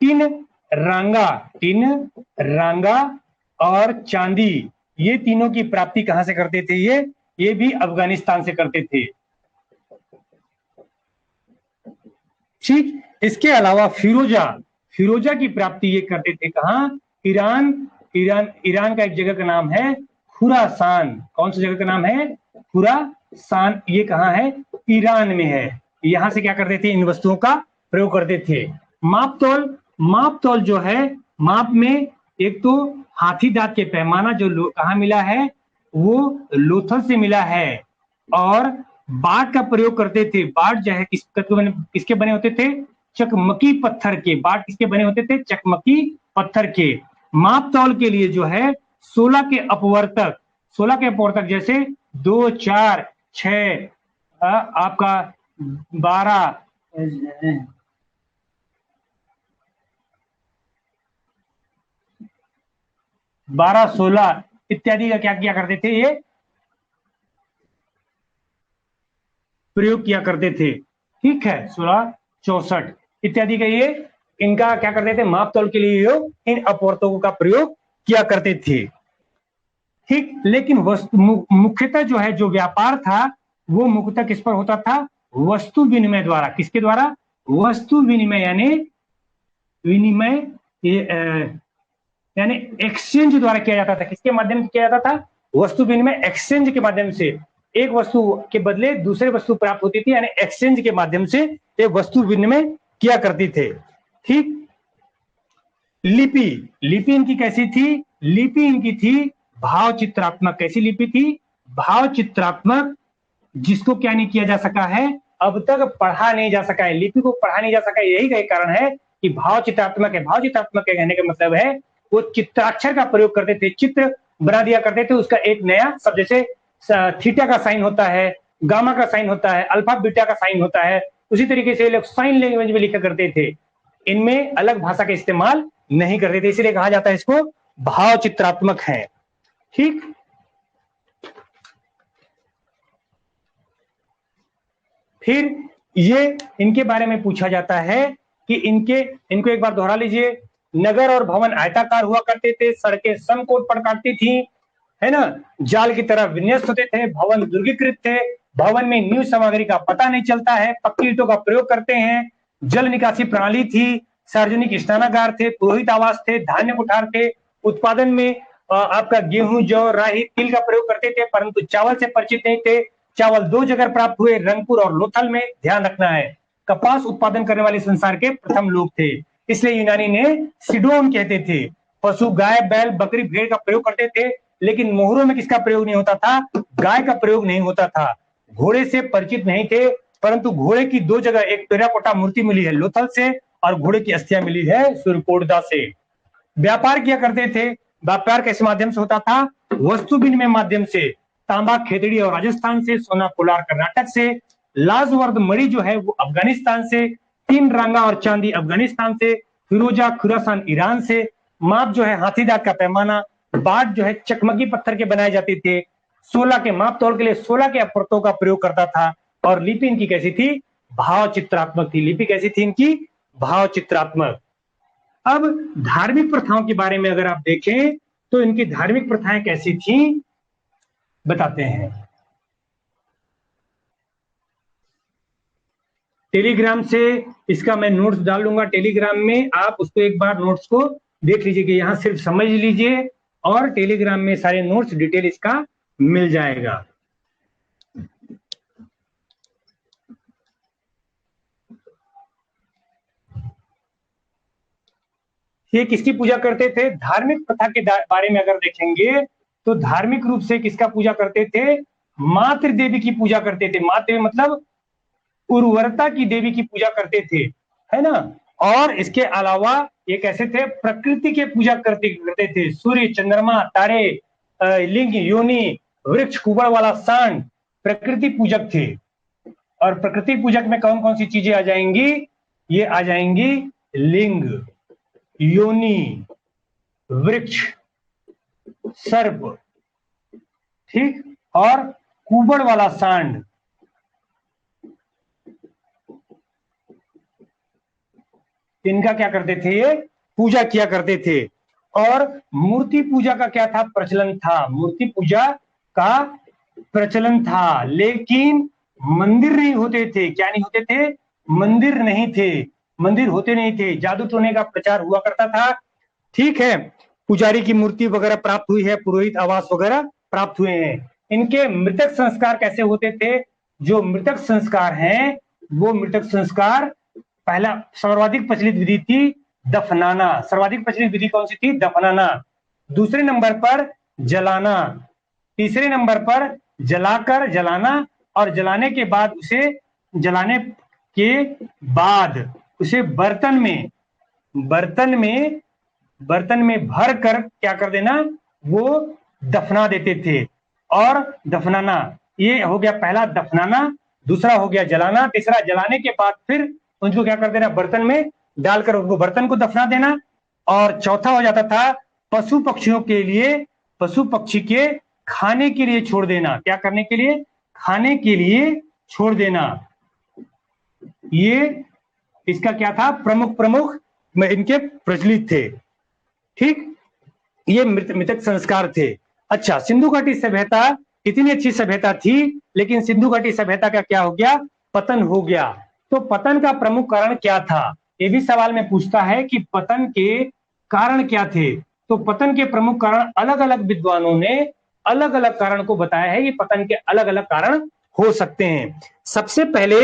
[SPEAKER 1] टिन रांगा और चांदी, ये तीनों की प्राप्ति कहां से करते थे, ये भी अफगानिस्तान से करते थे। ठीक। इसके अलावा फिरोजा, फिरोजा की प्राप्ति ये करते थे कहाँ? ईरान। ईरान का एक जगह का नाम है खुरासान। कौन सी जगह का नाम है? खुरासान। ये कहाँ है? ईरान में है। यहां से क्या करते थे? इन वस्तुओं का प्रयोग करते थे। मापतौल, मापतौल जो है, माप में एक तो हाथी दांत के पैमाना जो कहाँ मिला है? वो लोथल से मिला है। और बाट का प्रयोग करते थे। बाट जो है किसके बने होते थे? चकमकी पत्थर के। बाट किसके बने होते थे? चकमकी पत्थर के। मापतौल के लिए जो है 16 के अपवर्तक, 16 के अपवर्तक जैसे 2, 4, 6, आपका 12, 12, 16 इत्यादि का क्या किया करते थे? ये प्रयोग किया करते थे। ठीक है, 16, 64 इत्यादि का ये इनका क्या करते थे? मापतौल के लिए इन अपवर्तकों का प्रयोग किया करते थे। ठीक। लेकिन मुख्यतः जो है, जो व्यापार था वो मुख्यतः किस पर होता था? वस्तु विनिमय द्वारा। किसके द्वारा? वस्तु विनिमय, यानी विनिमय, यानी एक्सचेंज द्वारा किया जाता था। किसके माध्यम से किया जाता था? वस्तु विनिमय, एक्सचेंज के माध्यम से। एक वस्तु के बदले दूसरे वस्तु प्राप्त होती थी, यानी एक्सचेंज के माध्यम से ये वस्तु विनिमय किया करती थे। ठीक। लिपि, लिपि इनकी कैसी थी? लिपि इनकी थी भाव चित्रात्मक। कैसी लिपि थी? भाव चित्रात्मक, जिसको क्या नहीं किया जा सका है? अब तक पढ़ा नहीं जा सका है। लिपि को पढ़ा नहीं जा सका है, यही का कारण है कि भाव चित्रात्मक है। भाव चित्रात्मक के कहने का मतलब है वो चित्राक्षर का प्रयोग करते थे, चित्र बना दिया करते थे। उसका एक नया सब, जैसे थीटा का साइन होता है, गामा का साइन होता है, अल्फा बीटा का साइन होता है, उसी तरीके से लोग साइन लैंग्वेज में लिखा करते थे। इनमें अलग भाषा का इस्तेमाल नहीं करते थे, इसलिए कहा जाता है इसको भाव चित्रात्मक है। ठीक। फिर ये इनके बारे में पूछा जाता है कि इनको एक बार दोहरा लीजिए। नगर और भवन आयताकार हुआ करते थे, सड़कें समकोण प्रकार थी, है ना, जाल की तरह विन्यस्त होते थे, भवन दुर्गीकृत थे, भवन में न्यू सामग्री का पता नहीं चलता है, पक्की ईंटों का प्रयोग करते हैं, जल निकासी प्रणाली थी, सार्वजनिक स्नानागार थे, पुरोहित आवास थे, धान्य कुठार थे, उत्पादन में आपका गेहूं, जौ, राई, तिल का प्रयोग करते थे, परंतु चावल से परिचित नहीं थे। चावल 2 जगह प्राप्त हुए, रंगपुर और लोथल में, ध्यान रखना है। कपास उत्पादन करने वाले संसार के प्रथम लोग थे, इसलिए यूनानी ने सिडोन कहते थे। पशु गाय, बैल, बकरी, भेड़ का प्रयोग करते थे, लेकिन मोहरों में किसका प्रयोग नहीं होता था? गाय का प्रयोग नहीं होता था। घोड़े से परिचित नहीं थे, परंतु घोड़े की 2 जगह एक टेराकोटा मूर्ति मिली है लोथल से, और घोड़े की अस्थियां मिली है सूर्यकोटदा से। व्यापार किया करते थे। व्यापार किस माध्यम से होता था? वस्तु विनिमय माध्यम से। तांबा खेतड़ी और राजस्थान से, सोना कोलार कर्नाटक से, लाजवर्द मणि जो है वो अफगानिस्तान से, 3 रंगा और चांदी अफगानिस्तान से, फिरोजा खुरासान ईरान से, माप जो है हाथीदांत का पैमाना, बाट जो है चकमकी पत्थर के बनाए जाते थे, 16 के माप तौल के लिए 16 के अपवर्तकों का प्रयोग करता था। और लिपि इनकी कैसी थी? भाव चित्रात्मक थी। लिपि कैसी थी इनकी? भाव चित्रात्मक। अब धार्मिक प्रथाओं के बारे में अगर आप देखें तो इनकी धार्मिक प्रथाएं कैसी थी बताते हैं। टेलीग्राम से इसका मैं नोट्स डाल लूंगा टेलीग्राम में, आप उसको एक बार नोट्स को देख लीजिए कि यहां सिर्फ समझ लीजिए, और टेलीग्राम में सारे नोट्स डिटेल इसका मिल जाएगा। ये किसकी पूजा करते थे? धार्मिक प्रथा के बारे में अगर देखेंगे तो धार्मिक रूप से किसका पूजा करते थे? मातृ देवी की पूजा करते थे। मातृ मतलब उर्वरता की देवी की पूजा करते थे, है ना। और इसके अलावा ये कैसे थे? प्रकृति के पूजा करते थे। सूर्य, चंद्रमा, तारे, लिंग, योनि, वृक्ष, कुबड़ वाला सांड प्रकृति पूजक थे। और प्रकृति पूजक में कौन कौन सी चीजें आ जाएंगी? ये आ जाएंगी लिंग, योनि, वृक्ष, सर्प, ठीक, और कुबड़ वाला सांड। इनका क्या करते थे? ये पूजा किया करते थे। और मूर्ति पूजा का क्या था? प्रचलन था। मूर्ति पूजा का प्रचलन था, लेकिन मंदिर नहीं होते थे। क्या नहीं होते थे? मंदिर नहीं थे, मंदिर होते नहीं थे, जादू टोने का प्रचार हुआ करता था। ठीक है, पुजारी की मूर्ति वगैरह प्राप्त हुई है, पुरोहित आवास वगैरह प्राप्त हुए हैं। इनके मृतक संस्कार कैसे होते थे? जो मृतक संस्कार हैं, वो मृतक संस्कार, पहला सर्वाधिक प्रचलित विधि थी दफनाना। सर्वाधिक प्रचलित विधि कौन सी थी? दफनाना। दूसरे नंबर पर जलाना, तीसरे नंबर पर जलाकर जलाना, और जलाने के बाद उसे, जलाने के बाद उसे बर्तन में भर कर क्या कर देना? वो दफना देते थे। और दफनाना, ये हो गया पहला दफनाना, दूसरा हो गया जलाना, तीसरा जलाने के बाद फिर उनको क्या कर देना? बर्तन में डालकर उनको बर्तन को दफना देना। और चौथा हो जाता था पशु पक्षियों के लिए, पशु पक्षी के खाने के लिए छोड़ देना। क्या करने के लिए? खाने के लिए छोड़ देना। ये इसका क्या था? प्रमुख इनके प्रचलित थे। ठीक, ये मृतक संस्कार थे। अच्छा, सिंधु घाटी सभ्यता इतनी अच्छी सभ्यता थी, लेकिन सिंधु घाटी सभ्यता का क्या हो गया? पतन हो गया। तो पतन का प्रमुख कारण क्या था? ये भी सवाल में पूछता है कि पतन के कारण क्या थे। तो पतन के प्रमुख कारण अलग अलग विद्वानों ने अलग अलग कारण को बताया है। ये पतन के अलग अलग कारण हो सकते हैं। सबसे पहले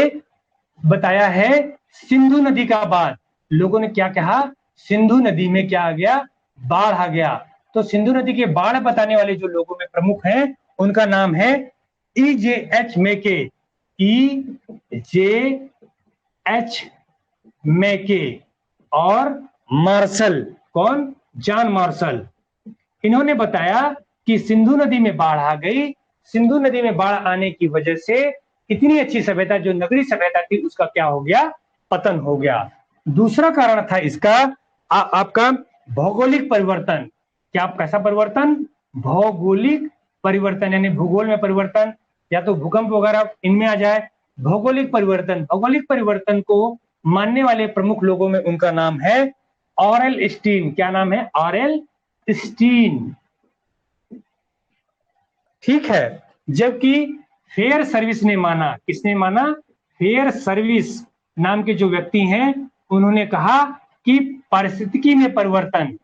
[SPEAKER 1] बताया है सिंधु नदी का बाढ़। लोगों ने क्या कहा? सिंधु नदी में क्या आ गया? बाढ़ आ गया। तो सिंधु नदी के बाढ़ बताने वाले जो लोगों में प्रमुख हैं, उनका नाम है EJ मैके। EJ मैके और मार्शल। कौन? John Marshall. इन्होंने बताया कि सिंधु नदी में बाढ़ आ गई। सिंधु नदी में बाढ़ आने की वजह से इतनी अच्छी सभ्यता, जो नगरीय सभ्यता थी, उसका क्या हो गया? पतन हो गया। दूसरा कारण था इसका आपका भौगोलिक परिवर्तन। क्या? कैसा परिवर्तन? भौगोलिक परिवर्तन, यानी भूगोल में परिवर्तन, या तो भूकंप वगैरह इनमें आ जाए। भौगोलिक परिवर्तन, भौगोलिक परिवर्तन को मानने वाले प्रमुख लोगों में उनका नाम है ऑरेल स्टीन। क्या नाम है? Aurel Stein. ठीक है, जबकि फेयर सर्विस ने माना। किसने माना? फेयर सर्विस नाम के जो व्यक्ति हैं, उन्होंने कहा कि पारिस्थितिकी में परिवर्तन,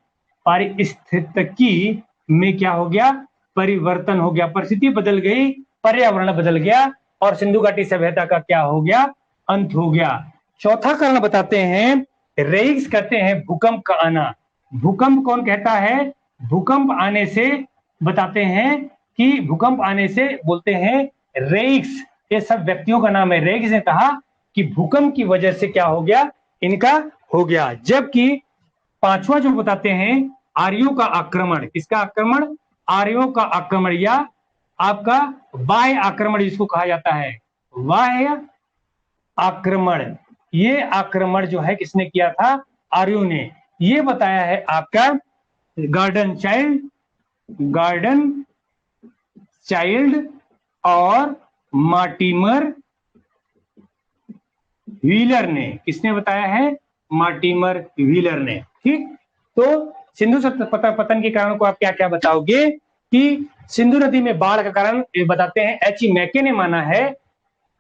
[SPEAKER 1] पारिस्थितिकी में क्या हो गया? परिवर्तन हो गया, परिस्थिति बदल गई, पर्यावरण बदल गया, और सिंधु घाटी सभ्यता का क्या हो गया? अंत हो गया। चौथा कारण बताते हैं, रेइक्स कहते हैं भूकंप का आना। भूकंप कौन कहता है? भूकंप आने से बताते हैं कि भूकंप आने से बोलते हैं रेइक्स। ये सब व्यक्तियों का नाम है। रेइक्स ने कहा कि भूकंप की वजह से क्या हो गया? इनका हो गया। जबकि पांचवा जो बताते हैं, आर्यों का आक्रमण। किसका आक्रमण? आर्यों का आक्रमण, या आपका बाह्य आक्रमण जिसको कहा जाता है, बाह्य आक्रमण। ये आक्रमण जो है किसने किया था? आर्यों ने। ये बताया है आपका गार्डन चाइल्ड और मार्टिमर व्हीलर ने। किसने बताया है? मार्टिमर व्हीलर ने। ठीक, तो सिंधु पतन के कारण को आप क्या क्या बताओगे? कि सिंधु नदी में बाढ़ का कारण बताते हैं H. मैके ने माना है,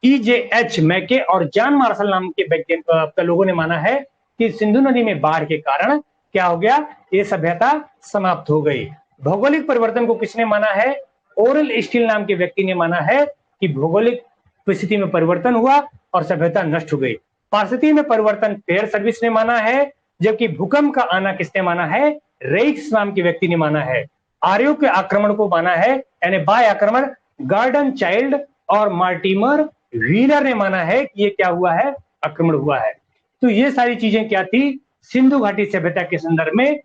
[SPEAKER 1] EJ मैके और जॉन मार्शल नाम के वैज्ञानिक लोगों ने माना है कि सिंधु नदी में बाढ़ के कारण क्या हो गया? ये सभ्यता समाप्त हो गई। भौगोलिक परिवर्तन को किसने माना है? ओरेल स्टील नाम के व्यक्ति ने माना है कि भौगोलिक परिस्थिति में परिवर्तन हुआ और सभ्यता नष्ट हो गई। पारिस्थिति में परिवर्तन फेयर सर्विस ने माना है, जबकि भूकंप का आना किसने माना है? रेइक्स नाम के व्यक्ति ने माना है। आर्यों के आक्रमण को माना है, यानी बाह्य आक्रमण, गार्डन चाइल्ड और मार्टिमर व्हीलर ने माना है कि ये क्या हुआ है? आक्रमण हुआ है। तो ये सारी चीजें क्या थी? सिंधु घाटी सभ्यता के संदर्भ में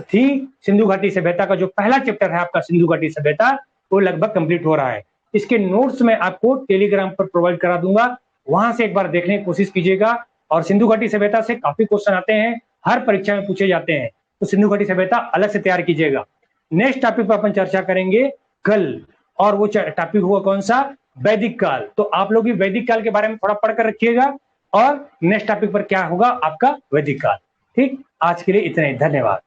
[SPEAKER 1] थी। सिंधु घाटी सभ्यता का जो पहला चैप्टर है आपका सिंधु घाटी सभ्यता, वो लगभग कंप्लीट हो रहा है। इसके नोट्स मैं आपको टेलीग्राम पर प्रोवाइड करा दूंगा, वहां से एक बार देखने की कोशिश कीजिएगा। और सिंधु घाटी सभ्यता से काफी क्वेश्चन आते हैं, हर परीक्षा में पूछे जाते हैं, तो सिंधु घाटी सभ्यता अलग से तैयार कीजिएगा। नेक्स्ट टॉपिक पर अपन चर्चा करेंगे कल, और वो टॉपिक हुआ कौन सा? वैदिक काल। तो आप लोग भी वैदिक काल के बारे में थोड़ा पढ़कर रखिएगा, और नेक्स्ट टॉपिक पर क्या होगा? आपका वैदिक काल। ठीक, आज के लिए इतना ही, धन्यवाद।